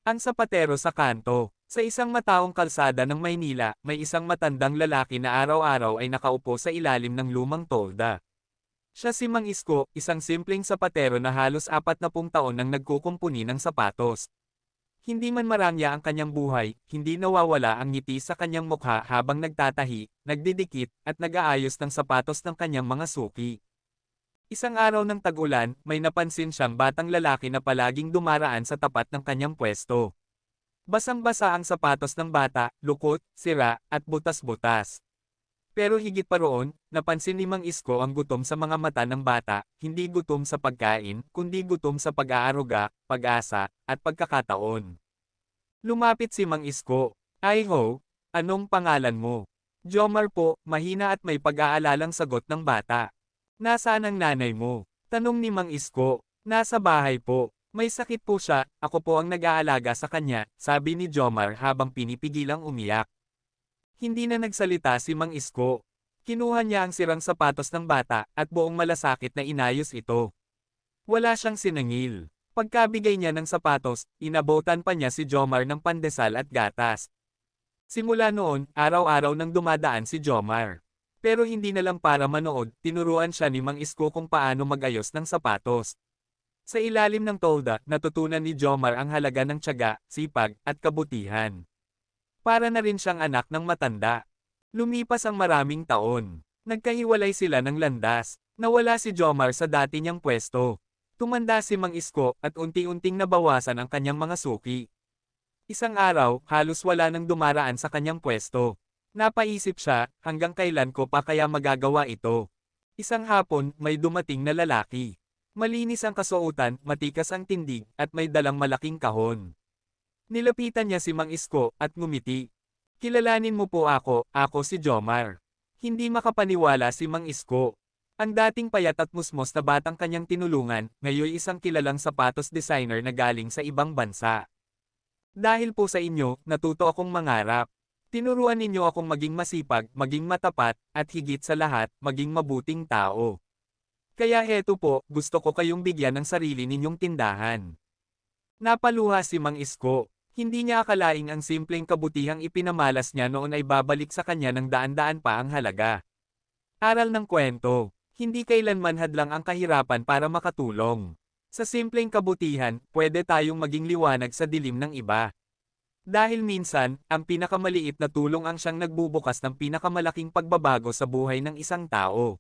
Ang sapatero sa kanto. Sa isang mataong kalsada ng Maynila, may isang matandang lalaki na araw-araw ay nakaupo sa ilalim ng lumang tolda. Siya si Mang Isko, isang simpleng sapatero na halos 40 taon nang nagkukumpuni ng sapatos. Hindi man marangya ang kanyang buhay, hindi nawawala ang ngiti sa kanyang mukha habang nagtatahi, nagdidikit, at nag-aayos ng sapatos ng kanyang mga suki. Isang araw ng tag-ulan, may napansin siyang batang lalaki na palaging dumaraan sa tapat ng kanyang pwesto. Basang-basa ang sapatos ng bata, lukot, sira, at butas-butas. Pero higit pa roon, napansin ni Mang Isko ang gutom sa mga mata ng bata, hindi gutom sa pagkain, kundi gutom sa pag-aaruga, pag-asa, at pagkakataon. Lumapit si Mang Isko. "Ay ho, anong pangalan mo?" "Jomar po," mahina at may pag-aalalang sagot ng bata. "Nasaan ang nanay mo?" tanong ni Mang Isko. "Nasa bahay po. May sakit po siya, ako po ang nag-aalaga sa kanya," sabi ni Jomar habang pinipigilang umiyak. Hindi na nagsalita si Mang Isko. Kinuha niya ang sirang sapatos ng bata at buong malasakit na inayos ito. Wala siyang sinangil. Pagkabigay niya ng sapatos, inabotan pa niya si Jomar ng pandesal at gatas. Simula noon, araw-araw nang dumadaan si Jomar. Pero hindi na lang para manood, tinuruan siya ni Mang Isko kung paano mag-ayos ng sapatos. Sa ilalim ng tolda, natutunan ni Jomar ang halaga ng tiyaga, sipag, at kabutihan. Para na rin siyang anak ng matanda. Lumipas ang maraming taon. Nagkahiwalay sila ng landas. Nawala si Jomar sa dati niyang pwesto. Tumanda si Mang Isko at unti-unting nabawasan ang kanyang mga suki. Isang araw, halos wala nang dumaraan sa kanyang pwesto. Napaisip siya, hanggang kailan ko pa kaya magagawa ito? Isang hapon, may dumating na lalaki. Malinis ang kasuotan, matikas ang tindig, at may dalang malaking kahon. Nilapitan niya si Mang Isko at ngumiti. "Kilalanin mo po ako si Jomar." Hindi makapaniwala si Mang Isko. Ang dating payat at musmos na batang kanyang tinulungan, ngayon isang kilalang sapatos designer na galing sa ibang bansa. "Dahil po sa inyo, natuto akong mangarap. Tinuruan ninyo akong maging masipag, maging matapat, at higit sa lahat, maging mabuting tao. Kaya heto po, gusto ko kayong bigyan ng sarili ninyong tindahan." Napaluha si Mang Isko. Hindi niya akalaing ang simpleng kabutihang ipinamalas niya noon ay babalik sa kanya ng daan-daan pa ang halaga. Aral ng kwento. Hindi kailanman hadlang ang kahirapan para makatulong. Sa simpleng kabutihan, pwede tayong maging liwanag sa dilim ng iba. Dahil minsan, ang pinakamaliit na tulong ang siyang nagbubukas ng pinakamalaking pagbabago sa buhay ng isang tao.